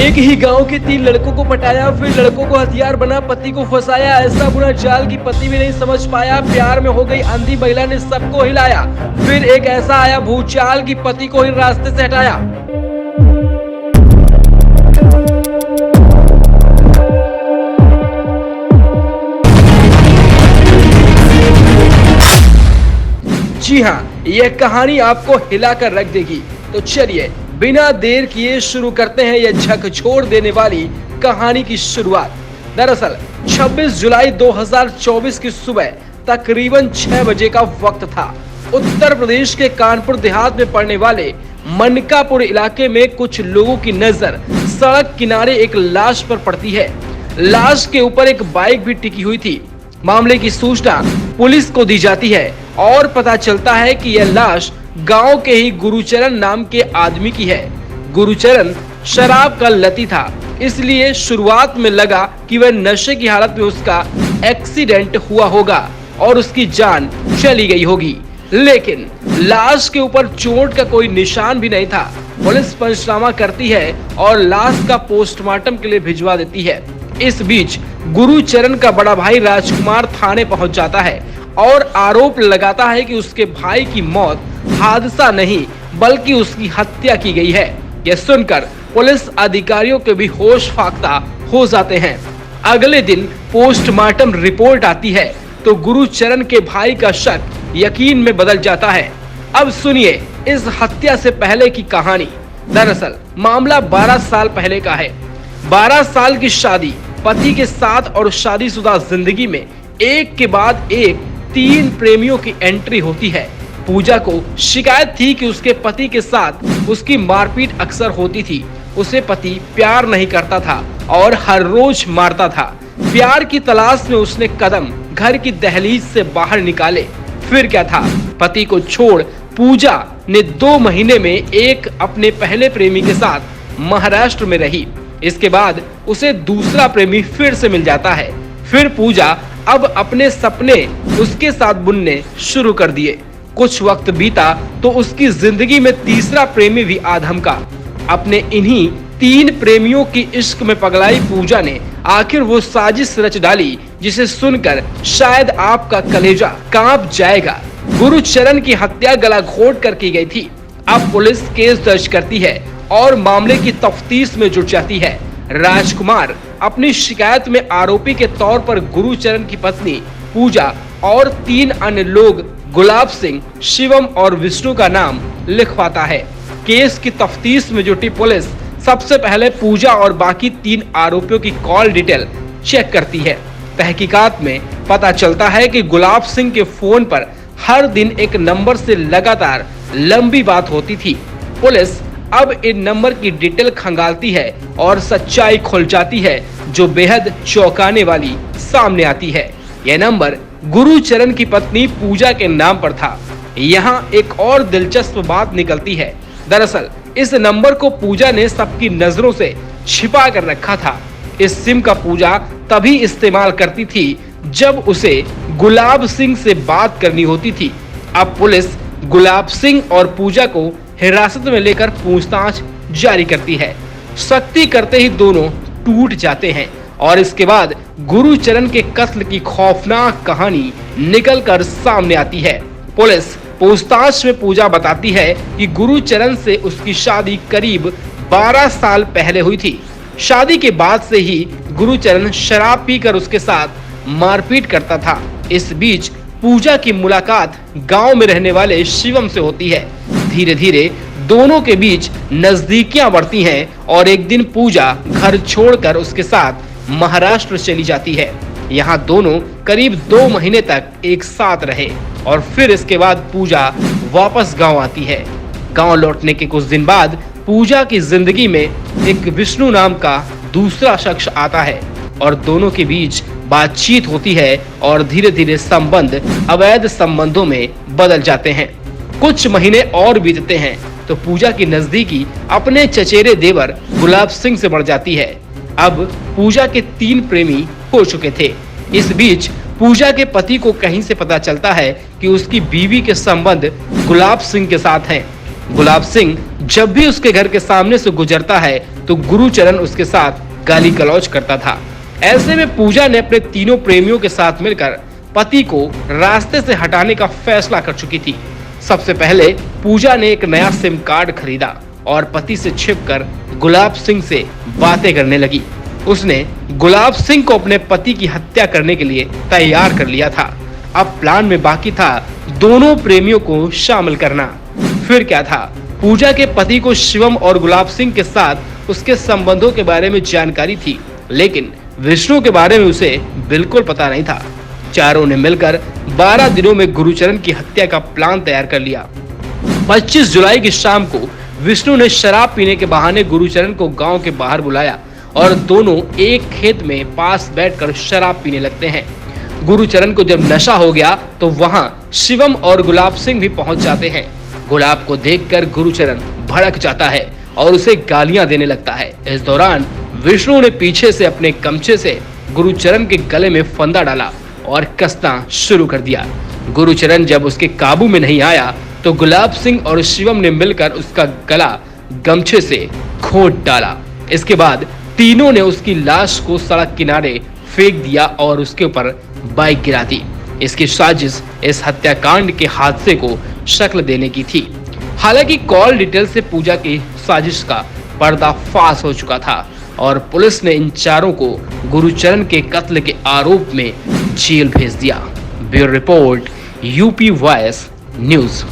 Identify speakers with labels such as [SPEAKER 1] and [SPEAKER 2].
[SPEAKER 1] एक ही गांव के 3 लड़कों को पटाया, फिर लड़कों को हथियार बना पति को फंसाया। ऐसा बुरा चाल कि पति भी नहीं समझ पाया। प्यार में हो गई अंधी महिला ने सबको हिलाया। फिर एक ऐसा आया भूचाल कि पति को ही रास्ते से हटाया। जी हाँ, यह कहानी आपको हिलाकर रख देगी। तो चलिए बिना देर किए शुरू करते हैं यह झकझोर देने वाली कहानी की शुरुआत। दरअसल 26 जुलाई 2024 की सुबह तकरीबन 6 बजे का वक्त था। उत्तर प्रदेश के कानपुर देहात में पड़ने वाले मनकापुर इलाके में कुछ लोगों की नजर सड़क किनारे एक लाश पर पड़ती है। लाश के ऊपर एक बाइक भी टिकी हुई थी। मामले की सूचना पुलिस को दी जाती है और पता चलता है कि यह लाश गांव के ही गुरुचरण नाम के आदमी की है। गुरुचरण शराब का लती था, इसलिए शुरुआत में लगा कि वह नशे की हालत में उसका एक्सीडेंट हुआ होगा और उसकी जान चली गई होगी। लेकिन लाश के ऊपर चोट का कोई निशान भी नहीं था। पुलिस पंचनामा करती है और लाश का पोस्टमार्टम के लिए भिजवा देती है। इस बीच गुरुचरण का बड़ा भाई राजकुमार थाने पहुंच जाता है और आरोप लगाता है कि उसके भाई की मौत हादसा नहीं बल्कि उसकी हत्या की गई है। यह सुनकर पुलिस अधिकारियों के भी होश फाख्ता हो जाते हैं। अगले दिन पोस्टमार्टम रिपोर्ट आती है तो गुरुचरण के भाई का शक यकीन में बदल जाता है। अब सुनिए इस हत्या से पहले की कहानी। दरअसल मामला 12 साल पहले का है। 12 साल की शादी, पति के साथ और शादीशुदा जिंदगी में एक के बाद एक 3 प्रेमियों की एंट्री होती है। पूजा को शिकायत थी कि उसके पति के साथ उसकी मारपीट अक्सर होती थी। उसे पति प्यार नहीं करता था और हर रोज मारता था। प्यार की तलाश में उसने कदम घर की दहलीज से बाहर निकाले। फिर क्या था, पति को छोड़ पूजा ने 2 महीने में एक अपने पहले प्रेमी के साथ महाराष्ट्र में रही। इसके बाद उसे दूसरा प्रेमी फिर से मिल जाता है। फिर पूजा अब अपने सपने उसके साथ बुनने शुरू कर दिए। कुछ वक्त बीता तो उसकी जिंदगी में तीसरा प्रेमी भी आ धमका। अपने इन्हीं 3 प्रेमियों की इश्क में पगलाई पूजा ने आखिर वो साजिश रच डाली जिसे सुनकर शायद आपका कलेजा कांप जाएगा। गुरुचरण की हत्या गला घोट कर की गई थी। अब पुलिस केस दर्ज करती है और मामले की तफ्तीश में जुट जाती है। राजकुमार अपनी शिकायत में आरोपी के तौर पर गुरुचरण की पत्नी पूजा और 3 अन्य लोग गुलाब सिंह, शिवम और विष्णु का नाम लिखवाता है। केस की तफ्तीश में जुटी पुलिस सबसे पहले पूजा और बाकी 3 आरोपियों की कॉल डिटेल चेक करती है। तहकीकात में पता चलता है कि गुलाब सिंह के फोन पर हर दिन एक नंबर से लगातार लंबी बात होती थी। पुलिस अब इन नंबर की डिटेल खंगालती है और सच्चाई खुल जाती है जो बेहद चौंकाने वाली सामने आती है। यह नंबर गुरुचरण की पत्नी पूजा के नाम पर था। यहाँ एक और दिलचस्प बात निकलती है। दरअसल इस नंबर को पूजा ने सबकी नजरों से छिपा कर रखा था। इस सिम का पूजा तभी इस्तेमाल करती थी जब उसे गुलाब सिंह से बात करनी होती थी। अब पुलिस गुलाब सिंह और पूजा को हिरासत में लेकर पूछताछ जारी करती है। सख्ती करते ही दोनों टूट जाते हैं और इसके बाद गुरुचरण के कत्ल की खौफनाक कहानी निकलकर सामने आती है। पुलिस पूछताछ में पूजा बताती है कि गुरुचरण से उसकी शादी करीब 12 साल पहले हुई थी। शादी के बाद से ही गुरुचरण शराब पीकर उसके साथ मारपीट करता था। इस बीच पूजा की मुलाकात गांव में रहने वाले शिवम से होती है। धीरे धीरे दोनों के बीच नजदीकियां बढ़ती हैं और एक दिन पूजा घर छोड़कर उसके साथ महाराष्ट्र चली जाती है। यहाँ दोनों करीब 2 महीने तक एक साथ रहे और फिर इसके बाद पूजा वापस गांव आती है। गांव लौटने के कुछ दिन बाद पूजा की जिंदगी में एक विष्णु नाम का दूसरा शख्स आता है और दोनों के बीच बातचीत होती है और धीरे धीरे संबंध अवैध संबंधों में बदल जाते हैं। कुछ महीने और बीतते हैं तो पूजा की नजदीकी अपने चचेरे देवर गुलाब सिंह से बढ़ जाती है। अब पूजा के 3 प्रेमी हो चुके थे। इस बीच पूजा के पति को कहीं से पता चलता है कि उसकी बीवी के संबंध गुलाब सिंह के साथ हैं। गुलाब सिंह जब भी उसके घर के सामने से गुजरता है तो गुरुचरण उसके साथ गाली गलौज करता था। ऐसे में पूजा ने अपने तीनों प्रेमियों के साथ मिलकर पति को रास्ते से हटाने का फैसला कर चुकी थी। सबसे पहले पूजा ने एक नया सिम कार्ड खरीदा और पति से छिपकर गुलाब सिंह से बातें करने लगी। उसने गुलाब सिंह को अपने पति की हत्या करने के लिए तैयार कर लिया था। अब प्लान में बाकी था दोनों प्रेमियों को शामिल करना। फिर क्या था, पूजा के पति को शिवम और गुलाब सिंह के साथ उसके संबंधों के बारे में जानकारी थी, लेकिन विष्णु के बारे में उसे बिल्कुल पता नहीं था। चारों ने मिलकर 12 दिनों में गुरुचरण की हत्या का प्लान तैयार कर लिया। 25 जुलाई की शाम को विष्णु ने शराब पीने के बहाने गुरुचरण को गांव के बाहर बुलाया और दोनों एक खेत में पास बैठकर शराब पीने लगते हैं। गुरुचरण को जब नशा हो गया तो वहां शिवम और गुलाब सिंह भी पहुंच जाते हैं। गुलाब को देखकर गुरुचरण भड़क जाता है और उसे गालियां देने लगता है। इस दौरान विष्णु ने पीछे से अपने गमछे से गुरुचरण के गले में फंदा डाला और कसना शुरू कर दिया। गुरुचरण जब उसके काबू में नहीं आया तो गुलाब सिंह और शिवम ने मिलकर उसका गला गमछे से घोंट डाला। इसके बाद तीनों ने उसकी लाश को सड़क किनारे फेंक दिया और उसके ऊपर बाइक गिरा दी। इसकी साजिश इस हत्याकांड के हादसे को शक्ल देने की थी। हालांकि कॉल डिटेल से पूजा की साजिश का पर्दाफाश हो चुका था और पुलिस ने इन चारों को गुरुचरण के कत्ल के आरोप में जेल भेज दिया। Bureau report, UP voice news.